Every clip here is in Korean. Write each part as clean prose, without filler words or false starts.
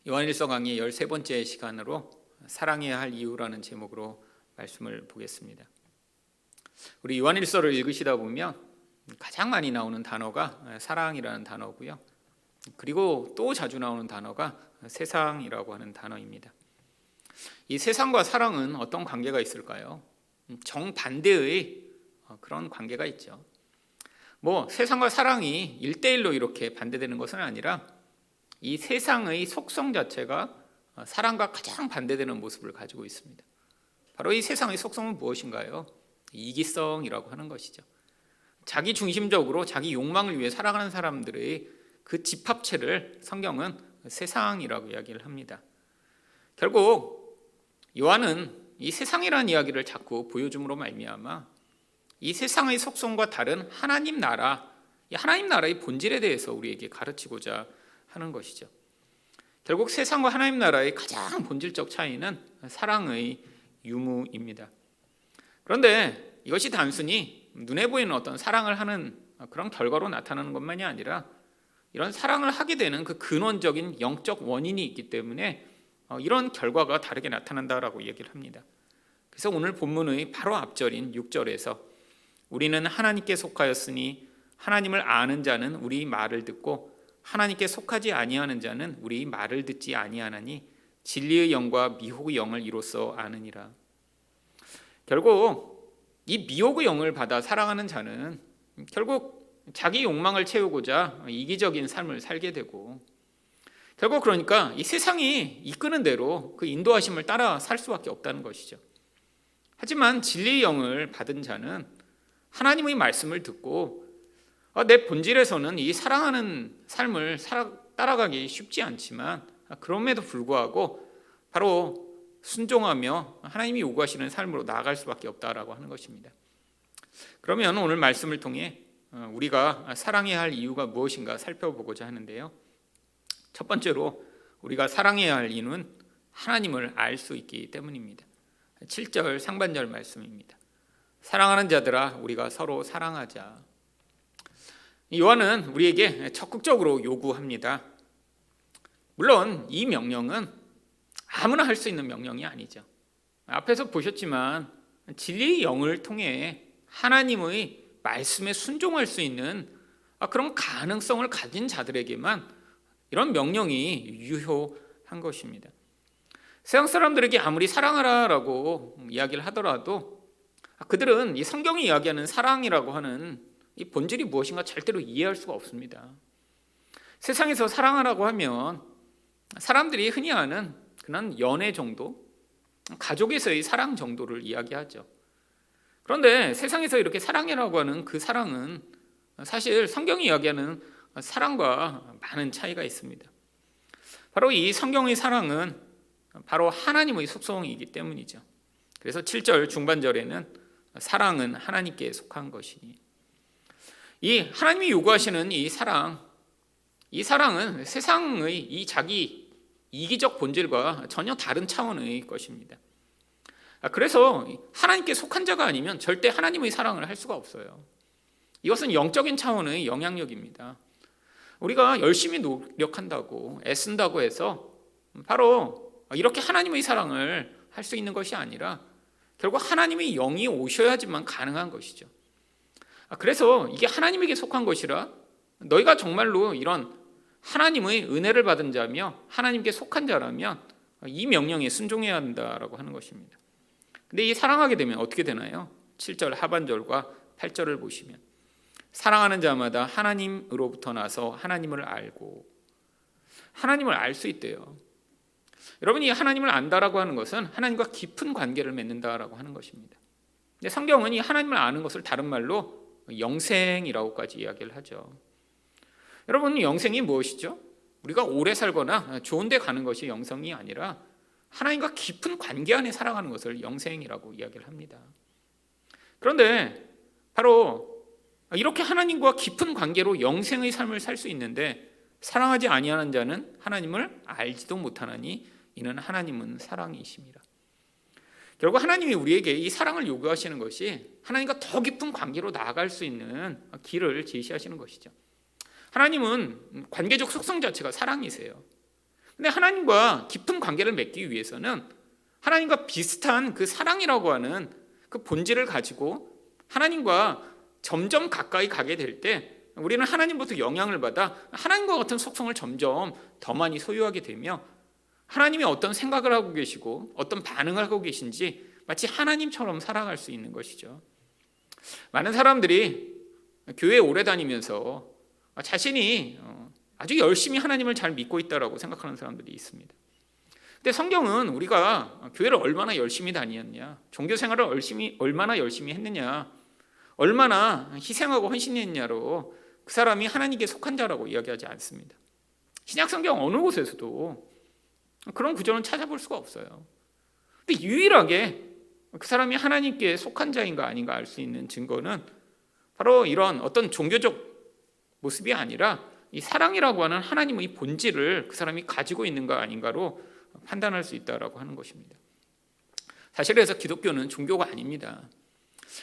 요한일서 강의 13번째 시간으로 사랑해야 할 이유라는 제목으로 말씀을 보겠습니다. 우리 요한일서를 읽으시다 보면 가장 많이 나오는 단어가 사랑이라는 단어고요. 그리고 또 자주 나오는 단어가 세상이라고 하는 단어입니다. 이 세상과 사랑은 어떤 관계가 있을까요? 정반대의 그런 관계가 있죠. 세상과 사랑이 1대1로 이렇게 반대되는 것은 아니라 이 세상의 속성 자체가 사랑과 가장 반대되는 모습을 가지고 있습니다. 바로 이 세상의 속성은 무엇인가요? 이기성이라고 하는 것이죠. 자기 중심적으로 자기 욕망을 위해 살아가는 사람들의 그 집합체를 성경은 세상이라고 이야기를 합니다. 결국 요한은 이 세상이라는 이야기를 자꾸 보여줌으로 말미암아 이 세상의 속성과 다른 하나님 나라, 이 하나님 나라의 본질에 대해서 우리에게 가르치고자 하는 것이죠. 결국 세상과 하나님 나라의 가장 본질적 차이는 사랑의 유무입니다. 그런데 이것이 단순히 눈에 보이는 어떤 사랑을 하는 그런 결과로 나타나는 것만이 아니라 이런 사랑을 하게 되는 그 근원적인 영적 원인이 있기 때문에 이런 결과가 다르게 나타난다라고 얘기를 합니다. 그래서 오늘 본문의 바로 앞절인 6절에서 우리는 하나님께 속하였으니 하나님을 아는 자는 우리 말을 듣고 하나님께 속하지 아니하는 자는 우리 말을 듣지 아니하나니 진리의 영과 미혹의 영을 이로써 아느니라. 결국 이 미혹의 영을 받아 살아가는 자는 결국 자기 욕망을 채우고자 이기적인 삶을 살게 되고, 결국 그러니까 이 세상이 이끄는 대로 그 인도하심을 따라 살 수밖에 없다는 것이죠. 하지만 진리의 영을 받은 자는 하나님의 말씀을 듣고 내 본질에서는 이 사랑하는 삶을 따라가기 쉽지 않지만 그럼에도 불구하고 바로 순종하며 하나님이 요구하시는 삶으로 나아갈 수밖에 없다라고 하는 것입니다. 그러면 오늘 말씀을 통해 우리가 사랑해야 할 이유가 무엇인가 살펴보고자 하는데요. 첫 번째로 우리가 사랑해야 할 이유는 하나님을 알 수 있기 때문입니다. 7절 상반절 말씀입니다. 사랑하는 자들아 우리가 서로 사랑하자. 요한은 우리에게 적극적으로 요구합니다. 물론 이 명령은 아무나 할 수 있는 명령이 아니죠. 앞에서 보셨지만 진리의 영을 통해 하나님의 말씀에 순종할 수 있는 그런 가능성을 가진 자들에게만 이런 명령이 유효한 것입니다. 세상 사람들에게 아무리 사랑하라라고 이야기를 하더라도 그들은 이 성경이 이야기하는 사랑이라고 하는 이 본질이 무엇인가 절대로 이해할 수가 없습니다. 세상에서 사랑하라고 하면 사람들이 흔히 아는 그런 연애 정도, 가족에서의 사랑 정도를 이야기하죠. 그런데 세상에서 이렇게 사랑이라고 하는 그 사랑은 사실 성경이 이야기하는 사랑과 많은 차이가 있습니다. 바로 이 성경의 사랑은 바로 하나님의 속성이기 때문이죠. 그래서 7절 중반절에는 사랑은 하나님께 속한 것이니, 이 하나님이 요구하시는 이 사랑은 세상의 이 자기 이기적 본질과 전혀 다른 차원의 것입니다. 그래서 하나님께 속한 자가 아니면 절대 하나님의 사랑을 할 수가 없어요. 이것은 영적인 차원의 영향력입니다. 우리가 열심히 노력한다고 애쓴다고 해서 바로 이렇게 하나님의 사랑을 할 수 있는 것이 아니라 결국 하나님의 영이 오셔야지만 가능한 것이죠. 그래서 이게 하나님에게 속한 것이라 너희가 정말로 이런 하나님의 은혜를 받은 자며 하나님께 속한 자라면 이 명령에 순종해야 한다라고 하는 것입니다. 근데 이 사랑하게 되면 어떻게 되나요? 7절 하반절과 8절을 보시면 사랑하는 자마다 하나님으로부터 나서 하나님을 알고, 하나님을 알 수 있대요. 여러분이 하나님을 안다라고 하는 것은 하나님과 깊은 관계를 맺는다라고 하는 것입니다. 근데 성경은 이 하나님을 아는 것을 다른 말로 영생이라고까지 이야기를 하죠. 여러분, 영생이 무엇이죠? 우리가 오래 살거나 좋은 데 가는 것이 영생이 아니라 하나님과 깊은 관계 안에 살아가는 것을 영생이라고 이야기를 합니다. 그런데 바로 이렇게 하나님과 깊은 관계로 영생의 삶을 살 수 있는데 사랑하지 아니하는 자는 하나님을 알지도 못하나니 이는 하나님은 사랑이심이라. 결국 하나님이 우리에게 이 사랑을 요구하시는 것이 하나님과 더 깊은 관계로 나아갈 수 있는 길을 제시하시는 것이죠. 하나님은 관계적 속성 자체가 사랑이세요. 근데 하나님과 깊은 관계를 맺기 위해서는 하나님과 비슷한 그 사랑이라고 하는 그 본질을 가지고 하나님과 점점 가까이 가게 될 때 우리는 하나님부터 영향을 받아 하나님과 같은 속성을 점점 더 많이 소유하게 되며 하나님이 어떤 생각을 하고 계시고 어떤 반응을 하고 계신지 마치 하나님처럼 살아갈 수 있는 것이죠. 많은 사람들이 교회에 오래 다니면서 자신이 아주 열심히 하나님을 잘 믿고 있다고 생각하는 사람들이 있습니다. 근데 성경은 우리가 교회를 얼마나 열심히 다녔냐, 종교 생활을 얼마나 열심히 했느냐, 얼마나 희생하고 헌신했냐로 그 사람이 하나님께 속한 자라고 이야기하지 않습니다. 신약 성경 어느 곳에서도 그런 구절은 찾아볼 수가 없어요. 근데 유일하게 그 사람이 하나님께 속한 자인가 아닌가 알 수 있는 증거는 바로 이런 어떤 종교적 모습이 아니라 이 사랑이라고 하는 하나님의 본질을 그 사람이 가지고 있는가 아닌가로 판단할 수 있다라고 하는 것입니다. 사실 그래서 기독교는 종교가 아닙니다.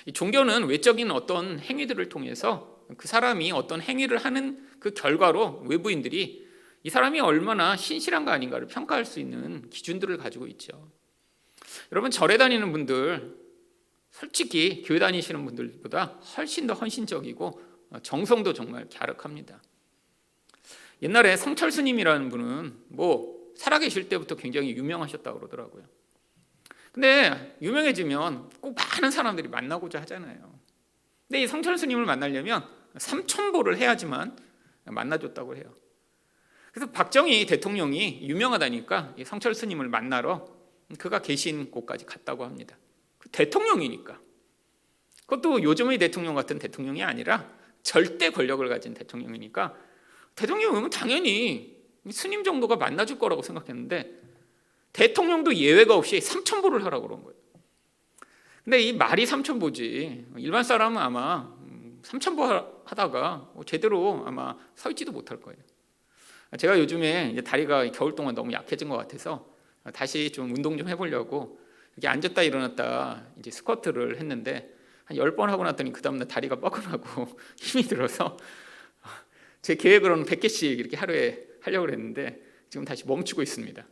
이 종교는 외적인 어떤 행위들을 통해서 그 사람이 어떤 행위를 하는 그 결과로 외부인들이 이 사람이 얼마나 신실한가 아닌가를 평가할 수 있는 기준들을 가지고 있죠. 여러분, 절에 다니는 분들 솔직히 교회 다니시는 분들보다 훨씬 더 헌신적이고 정성도 정말 갸륵합니다. 옛날에 성철 스님이라는 분은 살아계실 때부터 굉장히 유명하셨다고 그러더라고요. 근데 유명해지면 꼭 많은 사람들이 만나고자 하잖아요. 근데 이 성철 스님을 만나려면 3,000보를 해야지만 만나줬다고 해요. 그래서 박정희 대통령이 유명하다니까 이 성철 스님을 만나러 그가 계신 곳까지 갔다고 합니다. 그 대통령이니까. 그것도 요즘의 대통령 같은 대통령이 아니라 절대 권력을 가진 대통령이니까 대통령은 당연히 스님 정도가 만나줄 거라고 생각했는데 대통령도 예외가 없이 3,000보를 하라고 그런 거예요. 근데 이 말이 3,000보지 일반 사람은 아마 3,000보 하다가 제대로 아마 서 있지도 못할 거예요. 제가 요즘에 이제 다리가 겨울 동안 너무 약해진 것 같아서 다시 좀 운동 좀 해보려고 이렇게 앉았다 일어났다 이제 스쿼트를 했는데 한 10번 하고 났더니 그 다음날 다리가 뻐근하고 힘이 들어서 제 계획으로는 100개씩 이렇게 하루에 하려고 했는데 지금 다시 멈추고 있습니다.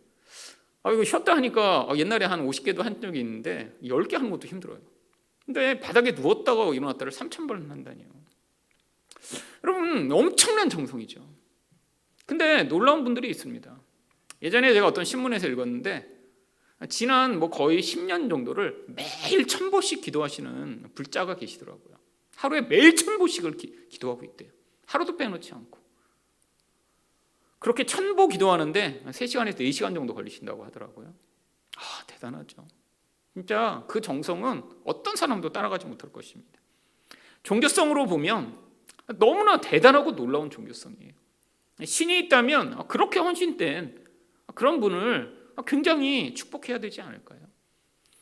이거 쉬었다 하니까 옛날에 한 50개도 한 적이 있는데 10개 하는 것도 힘들어요. 근데 바닥에 누웠다가 일어났다를 3,000번 한다니요. 여러분, 엄청난 정성이죠. 근데 놀라운 분들이 있습니다. 예전에 제가 어떤 신문에서 읽었는데 지난 거의 10년 정도를 매일 1,000보씩 기도하시는 불자가 계시더라고요. 하루에 매일 1,000보씩을 기도하고 있대요. 하루도 빼놓지 않고. 그렇게 1,000보 기도하는데 3시간에서 4시간 정도 걸리신다고 하더라고요. 대단하죠. 진짜 그 정성은 어떤 사람도 따라가지 못할 것입니다. 종교성으로 보면 너무나 대단하고 놀라운 종교성이에요. 신이 있다면 그렇게 헌신된 그런 분을 굉장히 축복해야 되지 않을까요?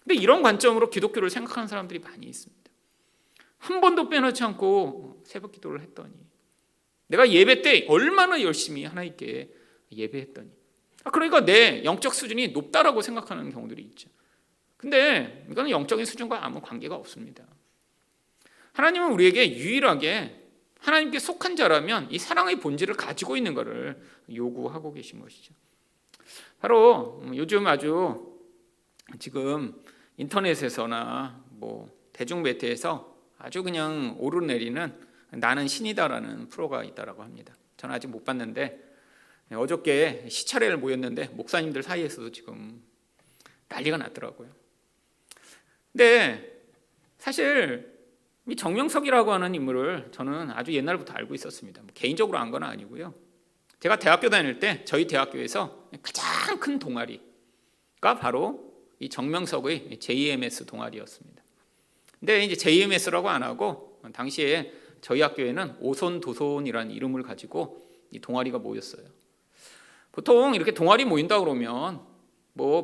근데 이런 관점으로 기독교를 생각하는 사람들이 많이 있습니다. 한 번도 빼놓지 않고 새벽 기도를 했더니, 내가 예배 때 얼마나 열심히 하나님께 예배했더니, 그러니까 내 영적 수준이 높다라고 생각하는 경우들이 있죠. 근데 이거는 영적인 수준과 아무 관계가 없습니다. 하나님은 우리에게 유일하게 하나님께 속한 자라면 이 사랑의 본질을 가지고 있는 것을 요구하고 계신 것이죠. 바로 요즘 아주 지금 인터넷에서나 대중 매체에서 아주 그냥 오르내리는 나는 신이다라는 프로가 있다라고 합니다. 저는 아직 못 봤는데 어저께 시찰회를 모였는데 목사님들 사이에서도 지금 난리가 났더라고요. 근데 사실 이 정명석이라고 하는 인물을 저는 아주 옛날부터 알고 있었습니다. 개인적으로 안 건 아니고요. 제가 대학교 다닐 때 저희 대학교에서 가장 큰 동아리가 바로 이 정명석의 JMS 동아리였습니다. 근데 이제 JMS라고 안 하고 당시에 저희 학교에는 오손도손이라는 이름을 가지고 이 동아리가 모였어요. 보통 이렇게 동아리 모인다 그러면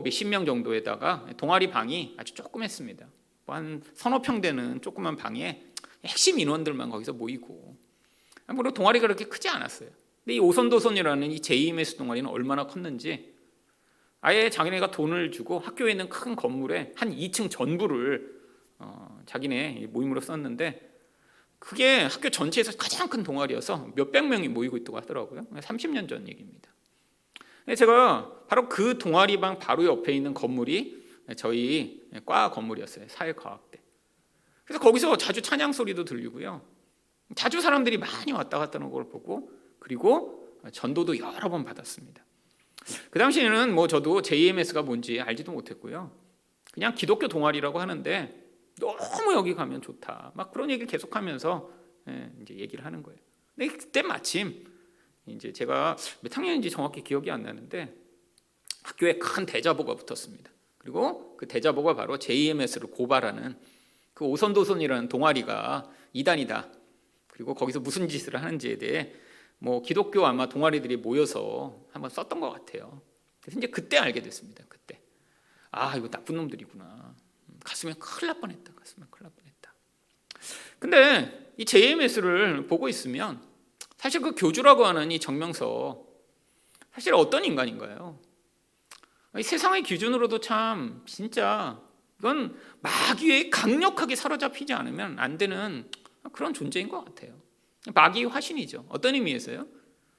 몇십 명 정도에다가 동아리 방이 아주 조그맸습니다. 한 서너 평 되는 조그만 방에 핵심 인원들만 거기서 모이고, 물론 동아리가 그렇게 크지 않았어요. 근데 이 오손도손이라는 이 JMS 동아리는 얼마나 컸는지 아예 자기네가 돈을 주고 학교에 있는 큰 건물에 한 2층 전부를 자기네 모임으로 썼는데, 그게 학교 전체에서 가장 큰 동아리여서 몇백 명이 모이고 있다고 하더라고요. 30년 전 얘기입니다. 제가 바로 그 동아리방 바로 옆에 있는 건물이 저희 과 건물이었어요. 사회과학대. 그래서 거기서 자주 찬양 소리도 들리고요. 자주 사람들이 많이 왔다 갔다 하는 걸 보고, 그리고 전도도 여러 번 받았습니다. 그 당시에는 저도 JMS가 뭔지 알지도 못했고요. 그냥 기독교 동아리라고 하는데 너무 여기 가면 좋다, 막 그런 얘기를 계속하면서 이제 얘기를 하는 거예요. 근데 그때 마침 이제 제가 몇 학년인지 정확히 기억이 안 나는데 학교에 큰 대자보가 붙었습니다. 그리고 그 대자보가 바로 JMS를 고발하는 그 오선도선이라는 동아리가 이단이다. 그리고 거기서 무슨 짓을 하는지에 대해 기독교 아마 동아리들이 모여서 한번 썼던 것 같아요. 그래서 이제 그때 알게 됐습니다. 그때 이거 나쁜 놈들이구나. 가슴에 큰일 날 뻔했다. 가슴에 큰일 날 뻔했다. 근데 이 JMS를 보고 있으면 사실 그 교주라고 하는 이 정명석, 사실 어떤 인간인가요? 이 세상의 기준으로도 참 진짜 이건 마귀에 강력하게 사로잡히지 않으면 안 되는 그런 존재인 것 같아요. 마귀의 화신이죠. 어떤 의미에서요?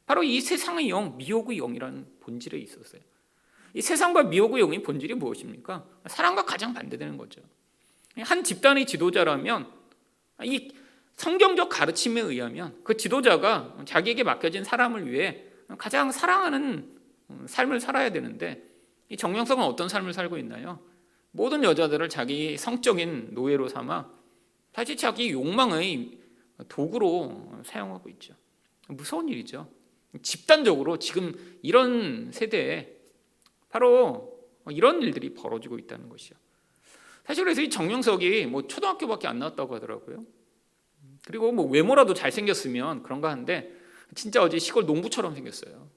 바로 이 세상의 영, 미혹의 영이라는 본질에 있었어요. 이 세상과 미혹의 영의 본질이 무엇입니까? 사랑과 가장 반대되는 거죠. 한 집단의 지도자라면 이 성경적 가르침에 의하면 그 지도자가 자기에게 맡겨진 사람을 위해 가장 사랑하는 삶을 살아야 되는데, 이 정명석은 어떤 삶을 살고 있나요? 모든 여자들을 자기 성적인 노예로 삼아 사실 자기 욕망의 도구로 사용하고 있죠. 무서운 일이죠. 집단적으로 지금 이런 세대에 바로 이런 일들이 벌어지고 있다는 것이죠. 사실 그래서 이 정명석이 초등학교밖에 안 나왔다고 하더라고요. 그리고 외모라도 잘생겼으면 그런가 한데 진짜 어제 시골 농부처럼 생겼어요.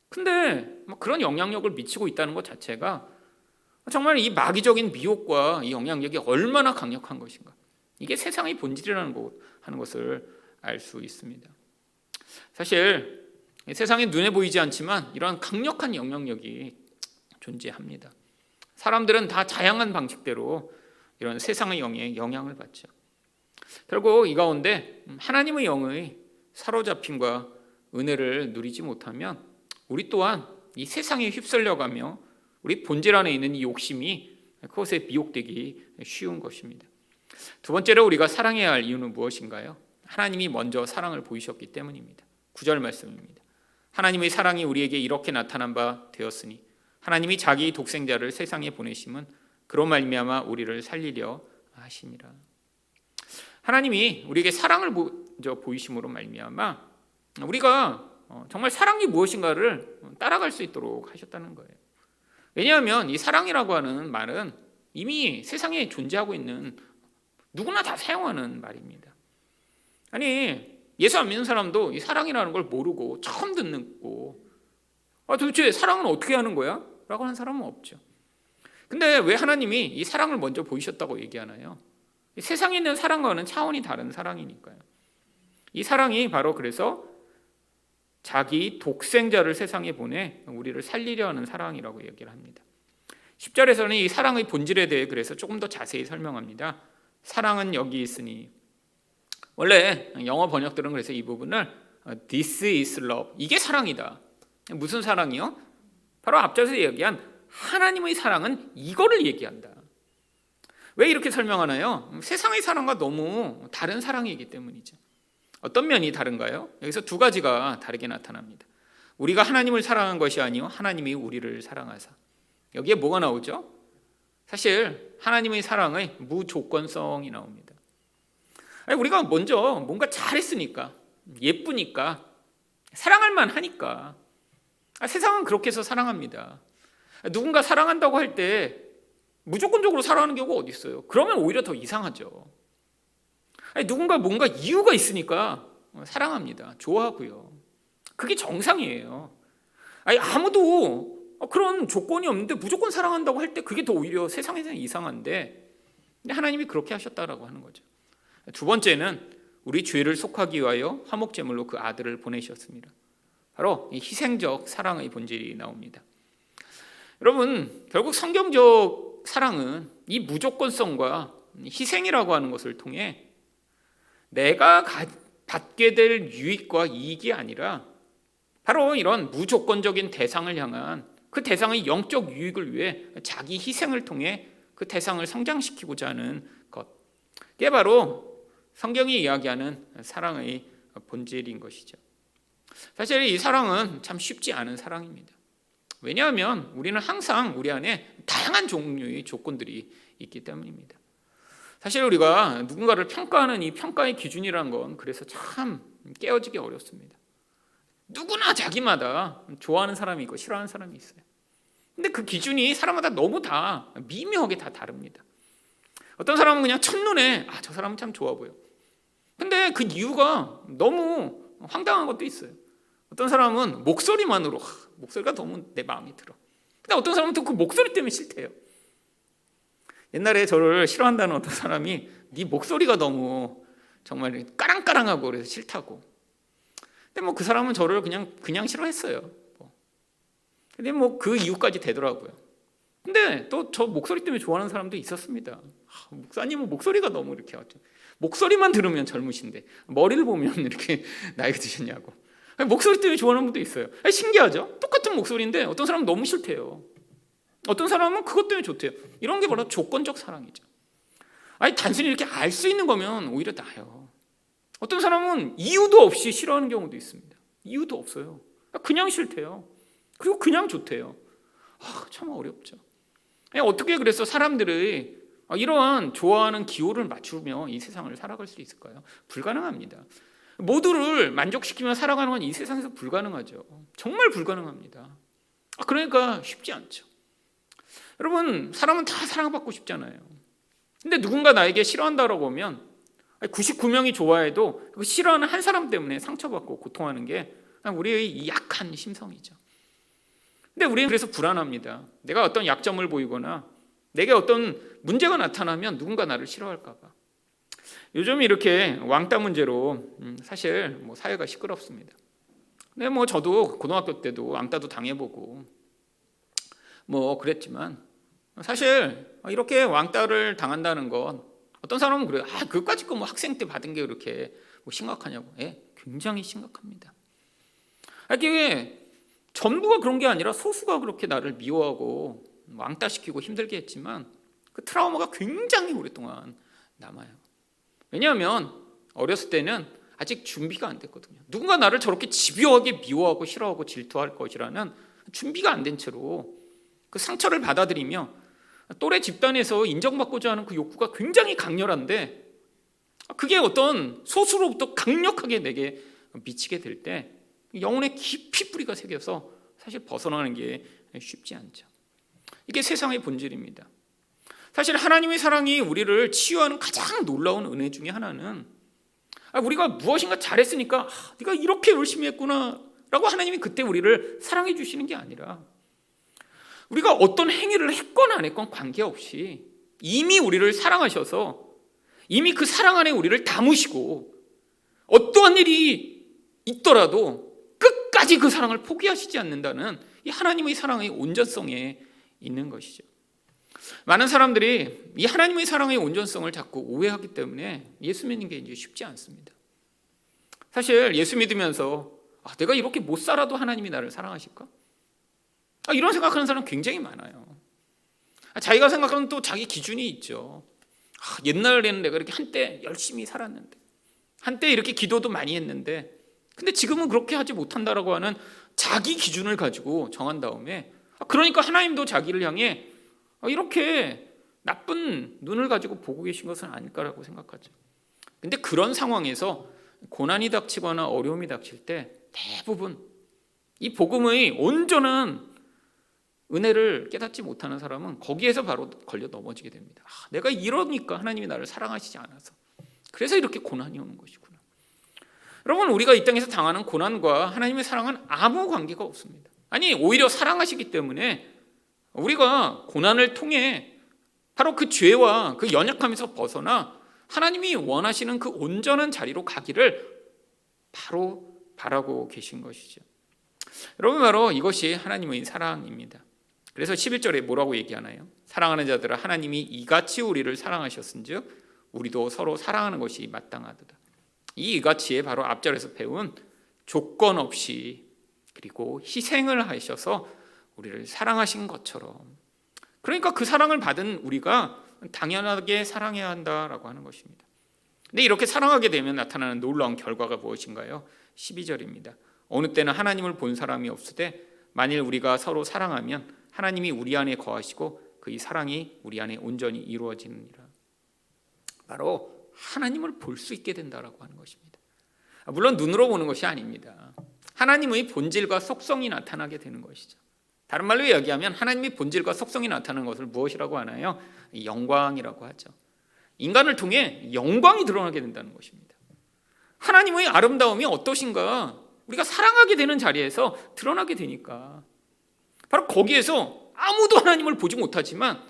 근데 그런 영향력을 미치고 있다는 것 자체가 정말 이 마귀적인 미혹과 이 영향력이 얼마나 강력한 것인가, 이게 세상의 본질이라는 하는 것을 알 수 있습니다. 사실 세상에 눈에 보이지 않지만 이러한 강력한 영향력이 존재합니다. 사람들은 다 다양한 방식대로 이런 세상의 영에 영향을 받죠. 결국 이 가운데 하나님의 영의 사로잡힘과 은혜를 누리지 못하면 우리 또한 이 세상에 휩쓸려가며 우리 본질 안에 있는 이 욕심이 그것에 미혹되기 쉬운 것입니다. 두 번째로 우리가 사랑해야 할 이유는 무엇인가요? 하나님이 먼저 사랑을 보이셨기 때문입니다. 9절 말씀입니다. 하나님의 사랑이 우리에게 이렇게 나타난 바 되었으니 하나님이 자기 독생자를 세상에 보내심은 그로 말미암아 우리를 살리려 하심이라. 하나님이 우리에게 사랑을 먼저 보이심으로 말미암아 우리가 정말 사랑이 무엇인가를 따라갈 수 있도록 하셨다는 거예요. 왜냐하면 이 사랑이라고 하는 말은 이미 세상에 존재하고 있는 누구나 다 사용하는 말입니다. 아니, 예수 안 믿는 사람도 이 사랑이라는 걸 모르고 처음 듣는 거고, 도대체 사랑은 어떻게 하는 거야? 라고 하는 사람은 없죠. 근데 왜 하나님이 이 사랑을 먼저 보이셨다고 얘기하나요? 세상에 있는 사랑과는 차원이 다른 사랑이니까요. 이 사랑이 바로 그래서 자기 독생자를 세상에 보내 우리를 살리려 하는 사랑이라고 얘기를 합니다. 10절에서는 이 사랑의 본질에 대해 그래서 조금 더 자세히 설명합니다. 사랑은 여기 있으니, 원래 영어 번역들은 그래서 이 부분을 This is love, 이게 사랑이다. 무슨 사랑이요? 바로 앞전에서 얘기한 하나님의 사랑은 이거를 얘기한다. 왜 이렇게 설명하나요? 세상의 사랑과 너무 다른 사랑이기 때문이죠. 어떤 면이 다른가요? 여기서 두 가지가 다르게 나타납니다. 우리가 하나님을 사랑한 것이 아니요 하나님이 우리를 사랑하사. 여기에 뭐가 나오죠? 사실 하나님의 사랑의 무조건성이 나옵니다. 우리가 먼저 뭔가 잘했으니까, 예쁘니까, 사랑할 만하니까. 세상은 그렇게 해서 사랑합니다. 누군가 사랑한다고 할 때 무조건적으로 사랑하는 경우가 어디 있어요? 그러면 오히려 더 이상하죠. 누군가 뭔가 이유가 있으니까 사랑합니다. 좋아하고요. 그게 정상이에요. 아무도 그런 조건이 없는데 무조건 사랑한다고 할 때 그게 더 오히려 세상에서 이상한데, 근데 하나님이 그렇게 하셨다라고 하는 거죠. 두 번째는 우리 죄를 속하기 위하여 화목제물로 그 아들을 보내셨습니다. 바로 이 희생적 사랑의 본질이 나옵니다. 여러분, 결국 성경적 사랑은 이 무조건성과 희생이라고 하는 것을 통해 내가 받게 될 유익과 이익이 아니라 바로 이런 무조건적인 대상을 향한 그 대상의 영적 유익을 위해 자기 희생을 통해 그 대상을 성장시키고자 하는 것, 이게 바로 성경이 이야기하는 사랑의 본질인 것이죠. 사실 이 사랑은 참 쉽지 않은 사랑입니다. 왜냐하면 우리는 항상 우리 안에 다양한 종류의 조건들이 있기 때문입니다. 사실 우리가 누군가를 평가하는 이 평가의 기준이란 건 그래서 참 깨어지기 어렵습니다. 누구나 자기마다 좋아하는 사람이 있고 싫어하는 사람이 있어요. 근데 그 기준이 사람마다 너무 다 미묘하게 다 다릅니다. 어떤 사람은 그냥 첫눈에 저 사람은 참 좋아 보여. 근데 그 이유가 너무 황당한 것도 있어요. 어떤 사람은 목소리만으로 목소리가 너무 내 마음에 들어. 근데 어떤 사람은 또 그 목소리 때문에 싫대요. 옛날에 저를 싫어한다는 어떤 사람이 네 목소리가 너무 정말 까랑까랑하고 그래서 싫다고. 근데 그 사람은 저를 그냥 싫어했어요. 근데 그 이유까지 되더라고요. 근데 또 저 목소리 때문에 좋아하는 사람도 있었습니다. 목사님은 목소리가 너무 이렇게 하죠. 목소리만 들으면 젊으신데 머리를 보면 이렇게 나이가 드셨냐고. 목소리 때문에 좋아하는 분도 있어요. 신기하죠? 똑같은 목소리인데 어떤 사람은 너무 싫대요. 어떤 사람은 그것 때문에 좋대요. 이런 게 바로 조건적 사랑이죠. 단순히 이렇게 알 수 있는 거면 오히려 나아요. 어떤 사람은 이유도 없이 싫어하는 경우도 있습니다. 이유도 없어요. 그냥 싫대요. 그리고 그냥 좋대요. 참 어렵죠. 어떻게 그래서 사람들의 이러한 좋아하는 기호를 맞추며 이 세상을 살아갈 수 있을까요? 불가능합니다. 모두를 만족시키며 살아가는 건 이 세상에서 불가능하죠. 정말 불가능합니다. 그러니까 쉽지 않죠. 여러분, 사람은 다 사랑받고 싶잖아요. 근데 누군가 나에게 싫어한다라고 하면 99명이 좋아해도 그 싫어하는 한 사람 때문에 상처받고 고통하는 게 우리의 이 약한 심성이죠. 근데 우리는 그래서 불안합니다. 내가 어떤 약점을 보이거나 내게 어떤 문제가 나타나면 누군가 나를 싫어할까 봐. 요즘 이렇게 왕따 문제로 사실 사회가 시끄럽습니다. 근데 저도 고등학교 때도 왕따도 당해보고 그랬지만 사실 이렇게 왕따를 당한다는 건 어떤 사람은 그래요. 그까짓 거 학생 때 받은 게 그렇게 심각하냐고. 굉장히 심각합니다. 이게 전부가 그런 게 아니라 소수가 그렇게 나를 미워하고 왕따시키고 힘들게 했지만 그 트라우마가 굉장히 오랫동안 남아요. 왜냐하면 어렸을 때는 아직 준비가 안 됐거든요. 누군가 나를 저렇게 집요하게 미워하고 싫어하고 질투할 것이라는 준비가 안 된 채로 그 상처를 받아들이며 또래 집단에서 인정받고자 하는 그 욕구가 굉장히 강렬한데 그게 어떤 소수로부터 강력하게 내게 미치게 될 때 영혼에 깊이 뿌리가 새겨서 사실 벗어나는 게 쉽지 않죠. 이게 세상의 본질입니다. 사실 하나님의 사랑이 우리를 치유하는 가장 놀라운 은혜 중에 하나는 우리가 무엇인가 잘했으니까 네가 이렇게 열심히 했구나 라고 하나님이 그때 우리를 사랑해 주시는 게 아니라 우리가 어떤 행위를 했건 안 했건 관계없이 이미 우리를 사랑하셔서 이미 그 사랑 안에 우리를 담으시고 어떠한 일이 있더라도 끝까지 그 사랑을 포기하시지 않는다는 이 하나님의 사랑의 온전성에 있는 것이죠. 많은 사람들이 이 하나님의 사랑의 온전성을 자꾸 오해하기 때문에 예수 믿는 게 이제 쉽지 않습니다. 사실 예수 믿으면서 내가 이렇게 못 살아도 하나님이 나를 사랑하실까? 이런 생각하는 사람 굉장히 많아요. 자기가 생각하는 또 자기 기준이 있죠. 옛날에는 내가 이렇게 한때 열심히 살았는데 한때 이렇게 기도도 많이 했는데 근데 지금은 그렇게 하지 못한다라고 하는 자기 기준을 가지고 정한 다음에 그러니까 하나님도 자기를 향해 이렇게 나쁜 눈을 가지고 보고 계신 것은 아닐까라고 생각하죠. 근데 그런 상황에서 고난이 닥치거나 어려움이 닥칠 때 대부분 이 복음의 온전한 은혜를 깨닫지 못하는 사람은 거기에서 바로 걸려 넘어지게 됩니다. 내가 이러니까 하나님이 나를 사랑하시지 않아서 그래서 이렇게 고난이 오는 것이구나. 여러분, 우리가 이 땅에서 당하는 고난과 하나님의 사랑은 아무 관계가 없습니다. 오히려 사랑하시기 때문에 우리가 고난을 통해 바로 그 죄와 그 연약함에서 벗어나 하나님이 원하시는 그 온전한 자리로 가기를 바로 바라고 계신 것이죠. 여러분, 바로 이것이 하나님의 사랑입니다. 그래서 11절에 뭐라고 얘기하나요? 사랑하는 자들아 하나님이 이같이 우리를 사랑하셨은즉 우리도 서로 사랑하는 것이 마땅하도다. 이 이같이에 바로 앞절에서 배운 조건 없이 그리고 희생을 하셔서 우리를 사랑하신 것처럼, 그러니까 그 사랑을 받은 우리가 당연하게 사랑해야 한다라고 하는 것입니다. 근데 이렇게 사랑하게 되면 나타나는 놀라운 결과가 무엇인가요? 12절입니다. 어느 때는 하나님을 본 사람이 없으되 만일 우리가 서로 사랑하면 하나님이 우리 안에 거하시고 그 이 사랑이 우리 안에 온전히 이루어지느니라. 바로 하나님을 볼 수 있게 된다라고 하는 것입니다. 물론 눈으로 보는 것이 아닙니다. 하나님의 본질과 속성이 나타나게 되는 것이죠. 다른 말로 이야기하면 하나님의 본질과 속성이 나타나는 것을 무엇이라고 하나요? 영광이라고 하죠. 인간을 통해 영광이 드러나게 된다는 것입니다. 하나님의 아름다움이 어떠신가 우리가 사랑하게 되는 자리에서 드러나게 되니까, 바로 거기에서 아무도 하나님을 보지 못하지만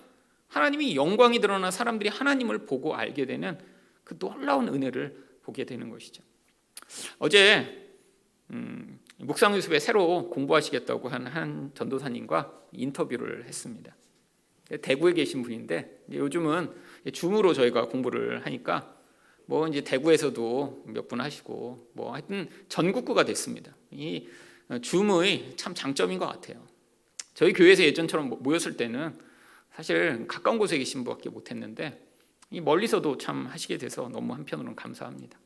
하나님이 영광이 드러나 사람들이 하나님을 보고 알게 되는 그 놀라운 은혜를 보게 되는 것이죠. 어제 묵상유습에 새로 공부하시겠다고 한 전도사님과 인터뷰를 했습니다. 대구에 계신 분인데 요즘은 줌으로 저희가 공부를 하니까 뭐 이제 대구에서도 몇 분 하시고 뭐 하여튼 전국구가 됐습니다. 이 줌의 참 장점인 것 같아요. 저희 교회에서 예전처럼 모였을 때는 사실 가까운 곳에 계신 분밖에 못했는데 이 멀리서도 참 하시게 돼서 너무 한편으로는 감사합니다.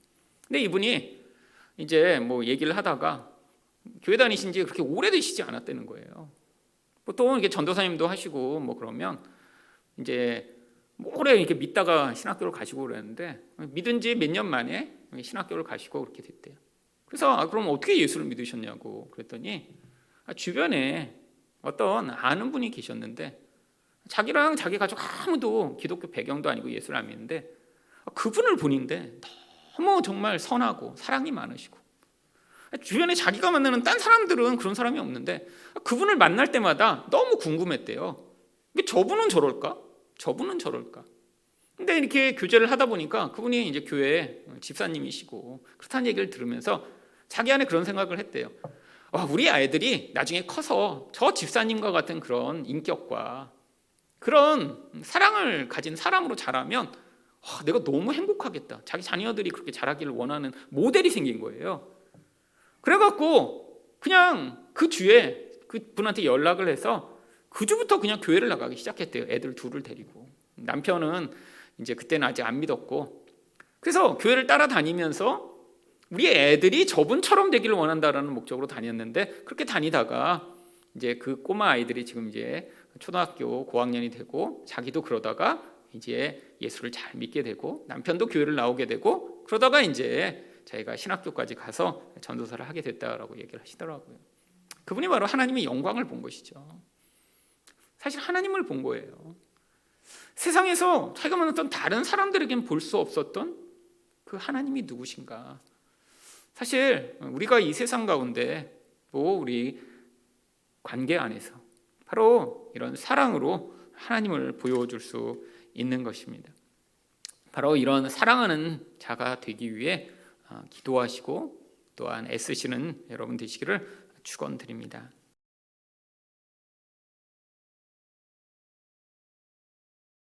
근데 이분이 이제 뭐 얘기를 하다가 교회 다니신 지 그렇게 오래되시지 않았다는 거예요. 보통 이렇게 전도사님도 하시고 뭐 그러면 이제 뭐 오래 이렇게 믿다가 신학교를 가시고 그랬는데 믿은 지 몇 년 만에 신학교를 가시고 그렇게 됐대요. 그래서 그럼 어떻게 예수를 믿으셨냐고 그랬더니 주변에 어떤 아는 분이 계셨는데 자기랑 자기 가족 아무도 기독교 배경도 아니고 예수를 안 믿는데 그분을 보는데 너무 정말 선하고 사랑이 많으시고, 주변에 자기가 만나는 딴 사람들은 그런 사람이 없는데 그분을 만날 때마다 너무 궁금했대요. 저분은 저럴까? 저분은 저럴까? 근데 이렇게 교제를 하다 보니까 그분이 이제 교회 집사님이시고 그렇다는 얘기를 들으면서 자기 안에 그런 생각을 했대요. 우리 아이들이 나중에 커서 저 집사님과 같은 그런 인격과 그런 사랑을 가진 사람으로 자라면 내가 너무 행복하겠다. 자기 자녀들이 그렇게 자라기를 원하는 모델이 생긴 거예요. 그래갖고 그냥 그 주에 그 분한테 연락을 해서 그 주부터 그냥 교회를 나가기 시작했대요. 애들 둘을 데리고. 남편은 이제 그때는 아직 안 믿었고, 그래서 교회를 따라다니면서 우리 애들이 저분처럼 되기를 원한다라는 목적으로 다녔는데, 그렇게 다니다가 이제 그 꼬마 아이들이 지금 이제 초등학교 고학년이 되고 자기도 그러다가 이제 예수를 잘 믿게 되고 남편도 교회를 나오게 되고, 그러다가 이제 자기가 신학교까지 가서 전도사를 하게 됐다라고 얘기를 하시더라고요. 그분이 바로 하나님의 영광을 본 것이죠. 사실 하나님을 본 거예요. 세상에서 자기가 만났던 다른 사람들에겐 볼 수 없었던 그 하나님이 누구신가. 사실 우리가 이 세상 가운데 또 우리 관계 안에서 바로 이런 사랑으로 하나님을 보여줄 수 있는 것입니다. 바로 이런 사랑하는 자가 되기 위해 기도하시고 또한 애쓰시는 여러분 되시기를 축원드립니다.